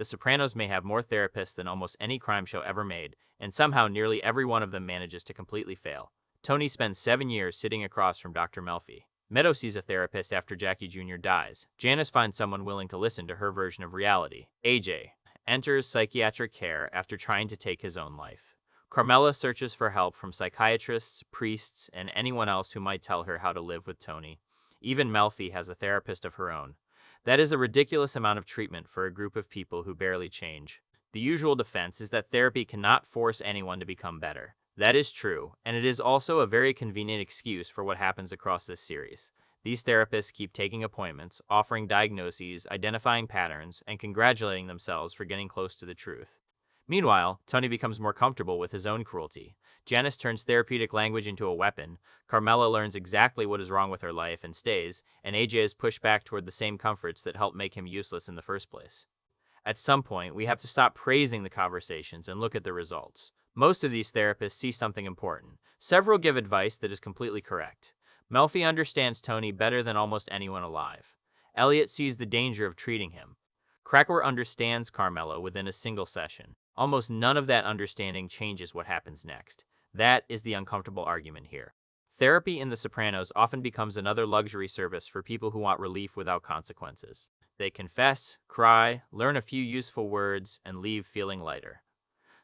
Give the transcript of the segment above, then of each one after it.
The Sopranos may have more therapists than almost any crime show ever made, and somehow nearly every one of them manages to completely fail. Tony spends 7 years sitting across from Dr. Melfi. Meadow sees a therapist after Jackie Jr. dies. Janice finds someone willing to listen to her version of reality. AJ enters psychiatric care after trying to take his own life. Carmela searches for help from psychiatrists, priests, and anyone else who might tell her how to live with Tony. Even Melfi has a therapist of her own. That is a ridiculous amount of treatment for a group of people who barely change. The usual defense is that therapy cannot force anyone to become better. That is true, and it is also a very convenient excuse for what happens across this series. These therapists keep taking appointments, offering diagnoses, identifying patterns, and congratulating themselves for getting close to the truth. Meanwhile, Tony becomes more comfortable with his own cruelty. Janice turns therapeutic language into a weapon, Carmela learns exactly what is wrong with her life and stays, and AJ is pushed back toward the same comforts that helped make him useless in the first place. At some point, we have to stop praising the conversations and look at the results. Most of these therapists see something important. Several give advice that is completely correct. Melfi understands Tony better than almost anyone alive. Elliot sees the danger of treating him. Krakower understands Carmela within a single session. Almost none of that understanding changes what happens next. That is the uncomfortable argument here. Therapy in The Sopranos often becomes another luxury service for people who want relief without consequences. They confess, cry, learn a few useful words, and leave feeling lighter.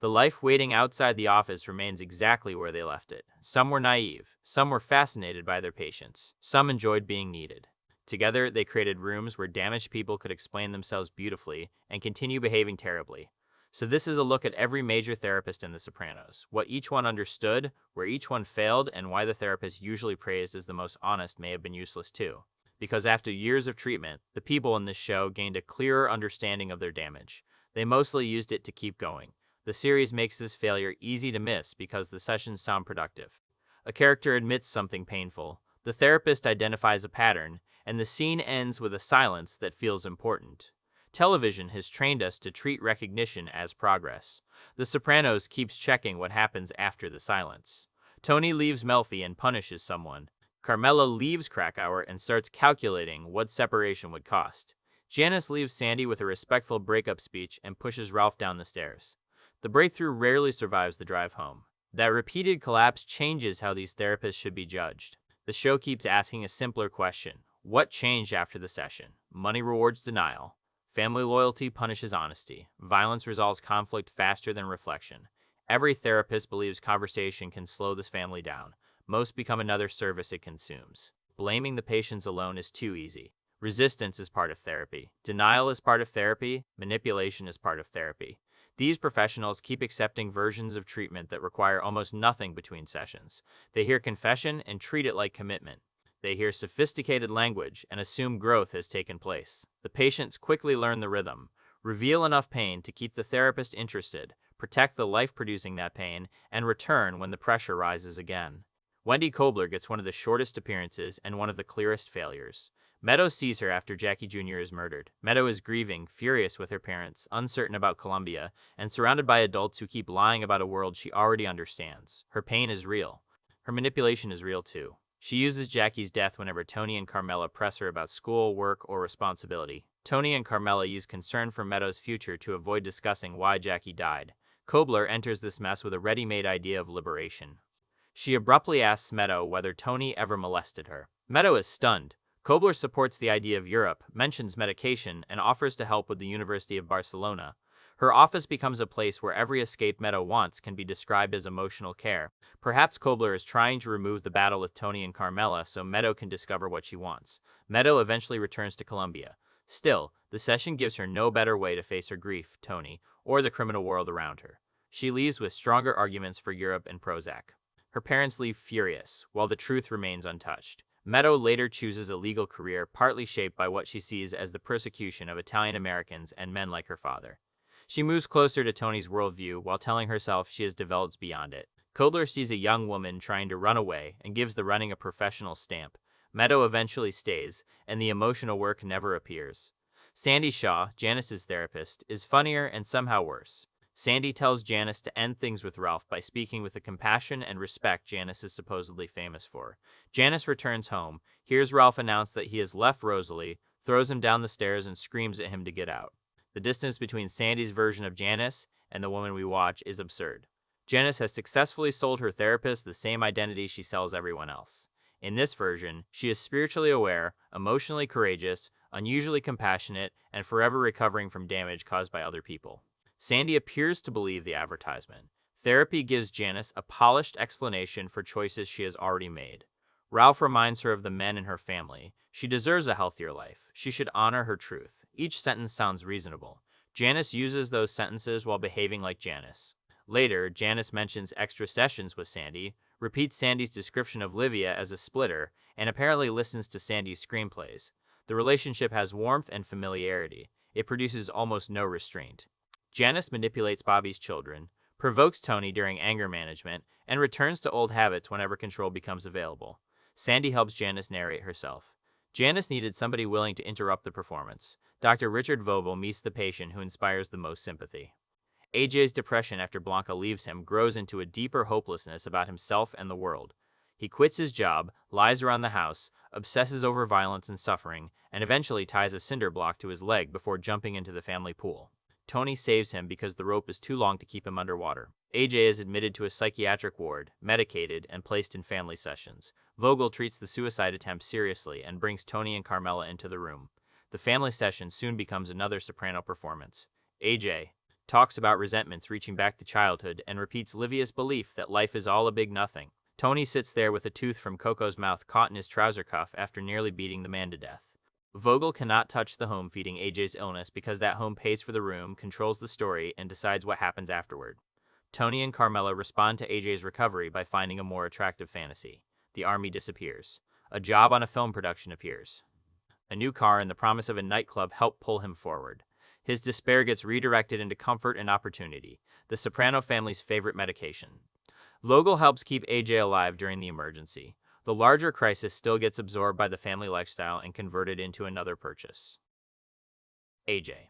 The life waiting outside the office remains exactly where they left it. Some were naive, some were fascinated by their patients, some enjoyed being needed. Together, they created rooms where damaged people could explain themselves beautifully and continue behaving terribly. So this is a look at every major therapist in The Sopranos, what each one understood, where each one failed, and why the therapist usually praised as the most honest may have been useless too. Because after years of treatment, the people in this show gained a clearer understanding of their damage. They mostly used it to keep going. The series makes this failure easy to miss because the sessions sound productive. A character admits something painful, the therapist identifies a pattern, and the scene ends with a silence that feels important. Television has trained us to treat recognition as progress. The Sopranos keeps checking what happens after the silence. Tony leaves Melfi and punishes someone. Carmela leaves Krakower and starts calculating what separation would cost. Janice leaves Sandy with a respectful breakup speech and pushes Ralph down the stairs. The breakthrough rarely survives the drive home. That repeated collapse changes how these therapists should be judged. The show keeps asking a simpler question. What changed after the session? Money rewards denial. Family loyalty punishes honesty. Violence resolves conflict faster than reflection. Every therapist believes conversation can slow this family down. Most become another service it consumes. Blaming the patients alone is too easy. Resistance is part of therapy. Denial is part of therapy. Manipulation is part of therapy. These professionals keep accepting versions of treatment that require almost nothing between sessions. They hear confession and treat it like commitment. They hear sophisticated language and assume growth has taken place. The patients quickly learn the rhythm, reveal enough pain to keep the therapist interested, protect the life producing that pain, and return when the pressure rises again. Wendy Coobbler gets one of the shortest appearances and one of the clearest failures. Meadow sees her after Jackie Jr. is murdered. Meadow is grieving, furious with her parents, uncertain about Colombia, and surrounded by adults who keep lying about a world she already understands. Her pain is real. Her manipulation is real too. She uses Jackie's death whenever Tony and Carmela press her about school, work, or responsibility. Tony and Carmela use concern for Meadow's future to avoid discussing why Jackie died. Coobbler enters this mess with a ready-made idea of liberation. She abruptly asks Meadow whether Tony ever molested her. Meadow is stunned. Coobbler supports the idea of Europe, mentions medication, and offers to help with the University of Barcelona. Her office becomes a place where every escape Meadow wants can be described as emotional care. Perhaps Coobbler is trying to remove the battle with Tony and Carmela so Meadow can discover what she wants. Meadow eventually returns to Colombia. Still, the session gives her no better way to face her grief, Tony, or the criminal world around her. She leaves with stronger arguments for Europe and Prozac. Her parents leave furious, while the truth remains untouched. Meadow later chooses a legal career partly shaped by what she sees as the persecution of Italian Americans and men like her father. She moves closer to Tony's worldview while telling herself she has developed beyond it. Coobbler sees a young woman trying to run away and gives the running a professional stamp. Meadow eventually stays, and the emotional work never appears. Sandy Shaw, Janice's therapist, is funnier and somehow worse. Sandy tells Janice to end things with Ralph by speaking with the compassion and respect Janice is supposedly famous for. Janice returns home, hears Ralph announce that he has left Rosalie, throws him down the stairs and screams at him to get out. The distance between Sandy's version of Janice and the woman we watch is absurd. Janice has successfully sold her therapist the same identity she sells everyone else. In this version, she is spiritually aware, emotionally courageous, unusually compassionate, and forever recovering from damage caused by other people. Sandy appears to believe the advertisement. Therapy gives Janice a polished explanation for choices she has already made. Ralph reminds her of the men in her family. She deserves a healthier life. She should honor her truth. Each sentence sounds reasonable. Janice uses those sentences while behaving like Janice. Later, Janice mentions extra sessions with Sandy, repeats Sandy's description of Livia as a splitter, and apparently listens to Sandy's screenplays. The relationship has warmth and familiarity. It produces almost no restraint. Janice manipulates Bobby's children, provokes Tony during anger management, and returns to old habits whenever control becomes available. Sandy helps Janice narrate herself. Janice needed somebody willing to interrupt the performance. Dr. Richard Vogel meets the patient who inspires the most sympathy. AJ's depression after Blanca leaves him grows into a deeper hopelessness about himself and the world. He quits his job, lies around the house, obsesses over violence and suffering, and eventually ties a cinder block to his leg before jumping into the family pool. Tony saves him because the rope is too long to keep him underwater. AJ is admitted to a psychiatric ward, medicated, and placed in family sessions. Vogel treats the suicide attempt seriously and brings Tony and Carmela into the room. The family session soon becomes another Soprano performance. AJ talks about resentments reaching back to childhood and repeats Livia's belief that life is all a big nothing. Tony sits there with a tooth from Coco's mouth caught in his trouser cuff after nearly beating the man to death. Vogel cannot touch the home feeding AJ's illness because that home pays for the room, controls the story, and decides what happens afterward. Tony and Carmela respond to AJ's recovery by finding a more attractive fantasy. The army disappears. A job on a film production appears. A new car and the promise of a nightclub help pull him forward. His despair gets redirected into comfort and opportunity, the Soprano family's favorite medication. Vogel helps keep AJ alive during the emergency. The larger crisis still gets absorbed by the family lifestyle and converted into another purchase. AJ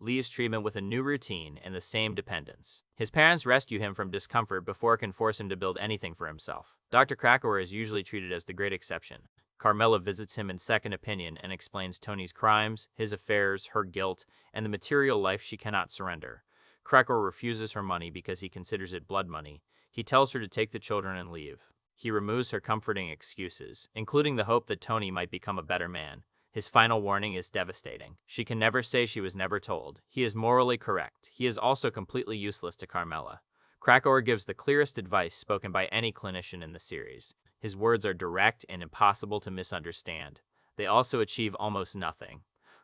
leaves treatment with a new routine and the same dependence. His parents rescue him from discomfort before it can force him to build anything for himself. Dr. Krakower is usually treated as the great exception. Carmela visits him in second opinion and explains Tony's crimes, his affairs, her guilt, and the material life she cannot surrender. Krakower refuses her money because he considers it blood money. He tells her to take the children and leave. He removes her comforting excuses, including the hope that Tony might become a better man. His final warning is devastating. She can never say she was never told. He is morally correct. He is also completely useless to Carmela. Krakower gives the clearest advice spoken by any clinician in the series. His words are direct and impossible to misunderstand. They also achieve almost nothing.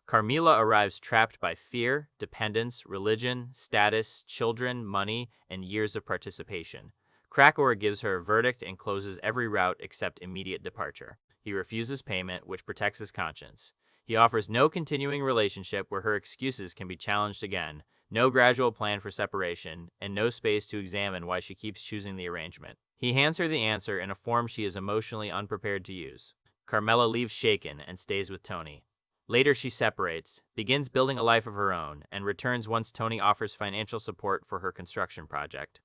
Carmela arrives trapped by fear, dependence, religion, status, children, money, and years of participation. Krakower gives her a verdict and closes every route except immediate departure. He refuses payment, which protects his conscience. He offers no continuing relationship where her excuses can be challenged again, no gradual plan for separation, and no space to examine why she keeps choosing the arrangement. He hands her the answer in a form she is emotionally unprepared to use. Carmela leaves shaken and stays with Tony. Later she separates, begins building a life of her own, and returns once Tony offers financial support for her construction project.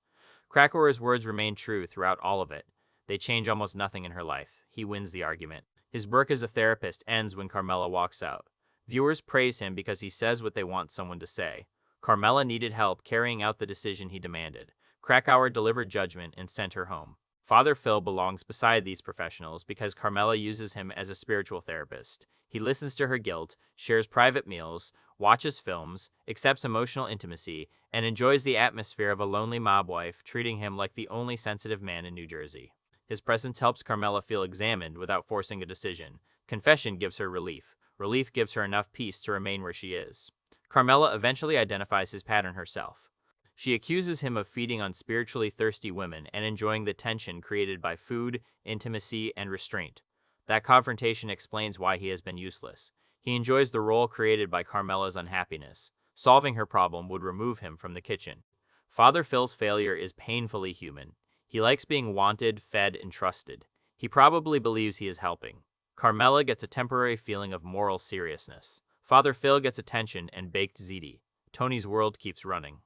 Krakower's words remain true throughout all of it. They change almost nothing in her life. He wins the argument. His work as a therapist ends when Carmela walks out. Viewers praise him because he says what they want someone to say. Carmela needed help carrying out the decision he demanded. Krakower delivered judgment and sent her home. Father Phil belongs beside these professionals because Carmela uses him as a spiritual therapist. He listens to her guilt, shares private meals, watches films, accepts emotional intimacy, and enjoys the atmosphere of a lonely mob wife treating him like the only sensitive man in New Jersey. His presence helps Carmela feel examined without forcing a decision. Confession gives her relief. Relief gives her enough peace to remain where she is. Carmela eventually identifies his pattern herself. She accuses him of feeding on spiritually thirsty women and enjoying the tension created by food, intimacy, and restraint. That confrontation explains why he has been useless. He enjoys the role created by Carmela's unhappiness. Solving her problem would remove him from the kitchen. Father Phil's failure is painfully human. He likes being wanted, fed, and trusted. He probably believes he is helping. Carmela gets a temporary feeling of moral seriousness. Father Phil gets attention and baked ziti. Tony's world keeps running.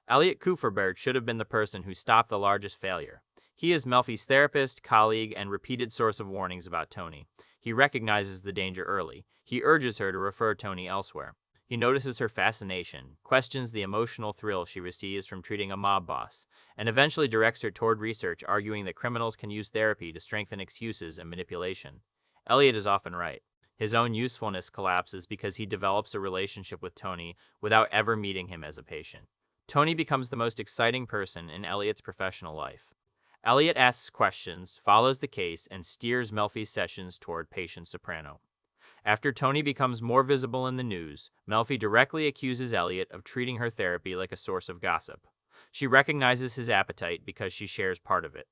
Elliot Koferberg should have been the person who stopped the largest failure. He is Melfi's therapist, colleague, and repeated source of warnings about Tony. He recognizes the danger early. He urges her to refer Tony elsewhere. He notices her fascination, questions the emotional thrill she receives from treating a mob boss, and eventually directs her toward research arguing that criminals can use therapy to strengthen excuses and manipulation. Elliot is often right. His own usefulness collapses because he develops a relationship with Tony without ever meeting him as a patient. Tony becomes the most exciting person in Elliot's professional life. Elliot asks questions, follows the case, and steers Melfi's sessions toward patient Soprano. After Tony becomes more visible in the news, Melfi directly accuses Elliot of treating her therapy like a source of gossip. She recognizes his appetite because she shares part of it.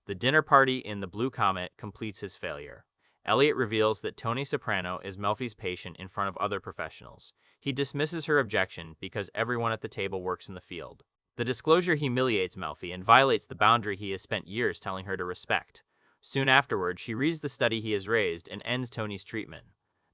The dinner party in the Blue Comet completes his failure. Elliot reveals that Tony Soprano is Melfi's patient in front of other professionals. He dismisses her objection because everyone at the table works in the field. The disclosure humiliates Melfi and violates the boundary he has spent years telling her to respect. Soon afterward, she reads the study he has raised and ends Tony's treatment.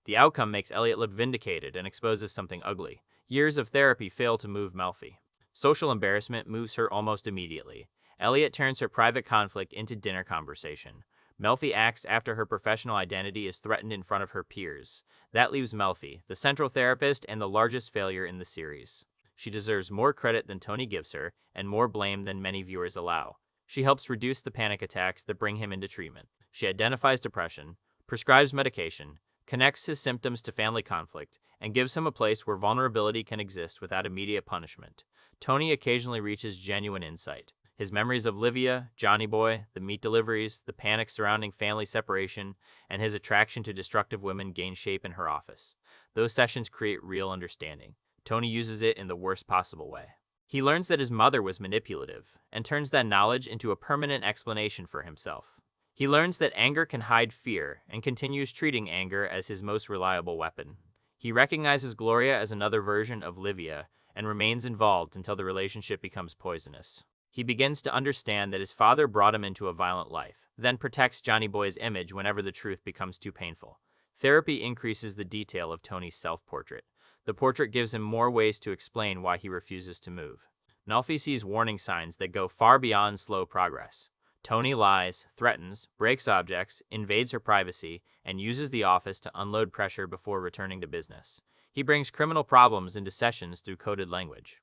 The outcome makes Elliot look vindicated and exposes something ugly. Years of therapy fail to move Melfi. Social embarrassment moves her almost immediately. Elliot turns her private conflict into dinner conversation. Melfi acts after her professional identity is threatened in front of her peers. That leaves Melfi, the central therapist and the largest failure in the series. She deserves more credit than Tony gives her, and more blame than many viewers allow. She helps reduce the panic attacks that bring him into treatment. She identifies depression, prescribes medication, connects his symptoms to family conflict, and gives him a place where vulnerability can exist without immediate punishment. Tony occasionally reaches genuine insight. His memories of Livia, Johnny Boy, the meat deliveries, the panic surrounding family separation, and his attraction to destructive women gain shape in her office. Those sessions create real understanding. Tony uses it in the worst possible way. He learns that his mother was manipulative, and turns that knowledge into a permanent explanation for himself. He learns that anger can hide fear, and continues treating anger as his most reliable weapon. He recognizes Gloria as another version of Livia, and remains involved until the relationship becomes poisonous. He begins to understand that his father brought him into a violent life, then protects Johnny Boy's image whenever the truth becomes too painful. Therapy increases the detail of Tony's self-portrait. The portrait gives him more ways to explain why he refuses to move. Melfi sees warning signs that go far beyond slow progress. Tony lies, threatens, breaks objects, invades her privacy, and uses the office to unload pressure before returning to business. He brings criminal problems into sessions through coded language.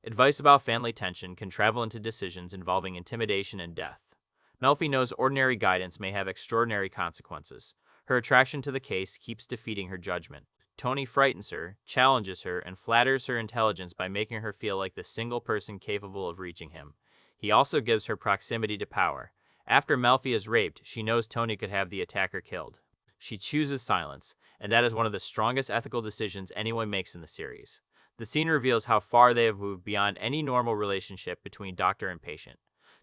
Advice about family tension can travel into decisions involving intimidation and death. Melfi knows ordinary guidance may have extraordinary consequences. Her attraction to the case keeps defeating her judgment. Tony frightens her, challenges her, and flatters her intelligence by making her feel like the single person capable of reaching him. He also gives her proximity to power. After Melfi is raped, she knows Tony could have the attacker killed. She chooses silence, and that is one of the strongest ethical decisions anyone makes in the series. The scene reveals how far they have moved beyond any normal relationship between doctor and patient.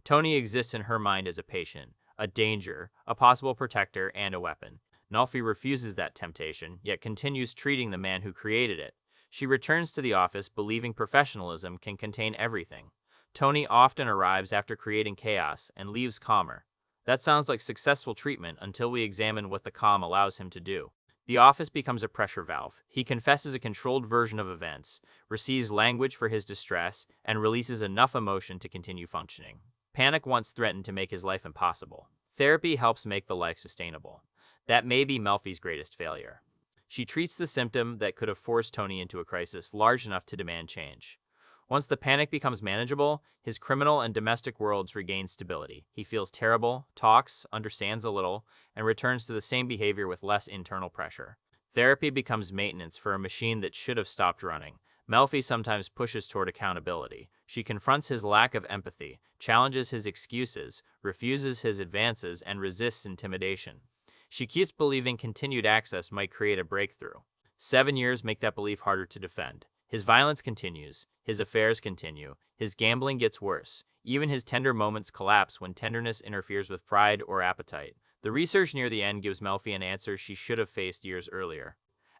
Tony exists in her mind as a patient, a danger, a possible protector, and a weapon. Melfi refuses that temptation, yet continues treating the man who created it. She returns to the office believing professionalism can contain everything. Tony often arrives after creating chaos and leaves calmer. That sounds like successful treatment until we examine what the calm allows him to do. The office becomes a pressure valve. He confesses a controlled version of events, receives language for his distress, and releases enough emotion to continue functioning. Panic once threatened to make his life impossible. Therapy helps make the life sustainable. That may be Melfi's greatest failure. She treats the symptom that could have forced Tony into a crisis large enough to demand change. Once the panic becomes manageable, his criminal and domestic worlds regain stability. He feels terrible, talks, understands a little, and returns to the same behavior with less internal pressure. Therapy becomes maintenance for a machine that should have stopped running. Melfi sometimes pushes toward accountability. She confronts his lack of empathy, challenges his excuses, refuses his advances, and resists intimidation. She keeps believing continued access might create a breakthrough. 7 years make that belief harder to defend. His violence continues, his affairs continue, his gambling gets worse. Even his tender moments collapse when tenderness interferes with pride or appetite. The research near the end gives Melfi an answer she should have faced years earlier.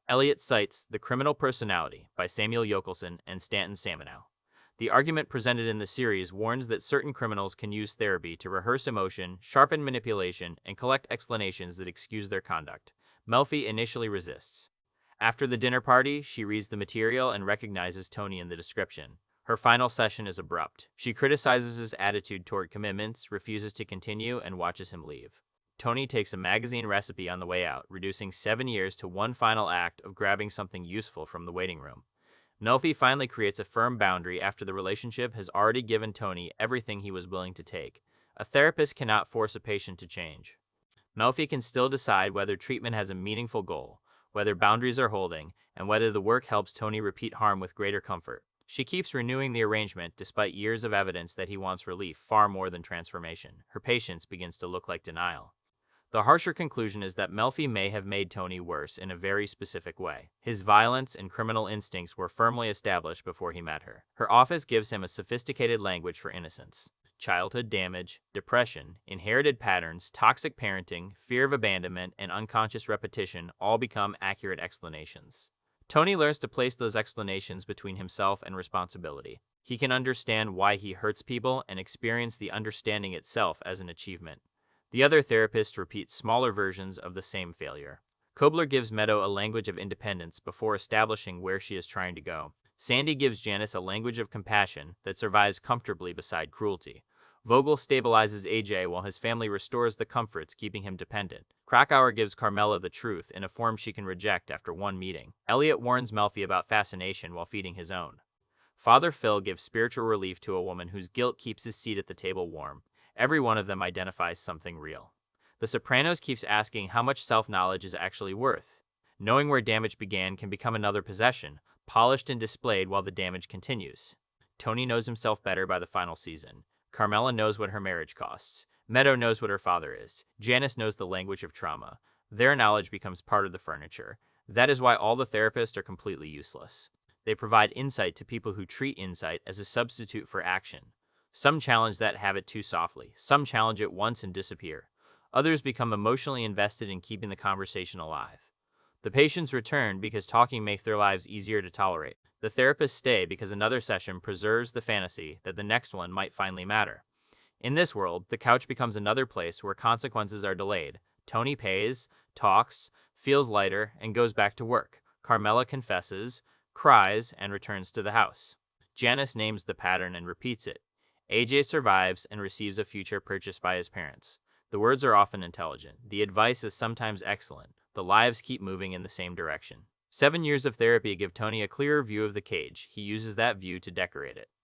Elliot cites The Criminal Personality by Samuel Yockelson and Stanton Saminow. The argument presented in the series warns that certain criminals can use therapy to rehearse emotion, sharpen manipulation, and collect explanations that excuse their conduct. Melfi initially resists. After the dinner party, she reads the material and recognizes Tony in the description. Her final session is abrupt. She criticizes his attitude toward commitments, refuses to continue, and watches him leave. Tony takes a magazine recipe on the way out, reducing 7 years to one final act of grabbing something useful from the waiting room. Melfi finally creates a firm boundary after the relationship has already given Tony everything he was willing to take. A therapist cannot force a patient to change. Melfi can still decide whether treatment has a meaningful goal, whether boundaries are holding, and whether the work helps Tony repeat harm with greater comfort. She keeps renewing the arrangement despite years of evidence that he wants relief far more than transformation. Her patience begins to look like denial. The harsher conclusion is that Melfi may have made Tony worse in a very specific way. His violence and criminal instincts were firmly established before he met her. Her office gives him a sophisticated language for innocence. Childhood damage, depression, inherited patterns, toxic parenting, fear of abandonment, and unconscious repetition all become accurate explanations. Tony learns to place those explanations between himself and responsibility. He can understand why he hurts people and experience the understanding itself as an achievement. The other therapists repeat smaller versions of the same failure. Coobbler gives Meadow a language of independence before establishing where she is trying to go. Sandy gives Janice a language of compassion that survives comfortably beside cruelty. Vogle stabilizes AJ while his family restores the comforts keeping him dependent. Krakower gives Carmela the truth in a form she can reject after one meeting. Elliot warns Melfi about fascination while feeding his own. Father Phil gives spiritual relief to a woman whose guilt keeps his seat at the table warm. Every one of them identifies something real. The Sopranos keeps asking how much self-knowledge is actually worth. Knowing where damage began can become another possession, polished and displayed while the damage continues. Tony knows himself better by the final season. Carmela knows what her marriage costs. Meadow knows what her father is. Janice knows the language of trauma. Their knowledge becomes part of the furniture. That is why all the therapists are completely useless. They provide insight to people who treat insight as a substitute for action. Some challenge that habit too softly. Some challenge it once and disappear. Others become emotionally invested in keeping the conversation alive. The patients return because talking makes their lives easier to tolerate. The therapists stay because another session preserves the fantasy that the next one might finally matter. In this world, the couch becomes another place where consequences are delayed. Tony pays, talks, feels lighter, and goes back to work. Carmela confesses, cries, and returns to the house. Janice names the pattern and repeats it. AJ survives and receives a future purchased by his parents. The words are often intelligent. The advice is sometimes excellent. The lives keep moving in the same direction. 7 years of therapy give Tony a clearer view of the cage. He uses that view to decorate it.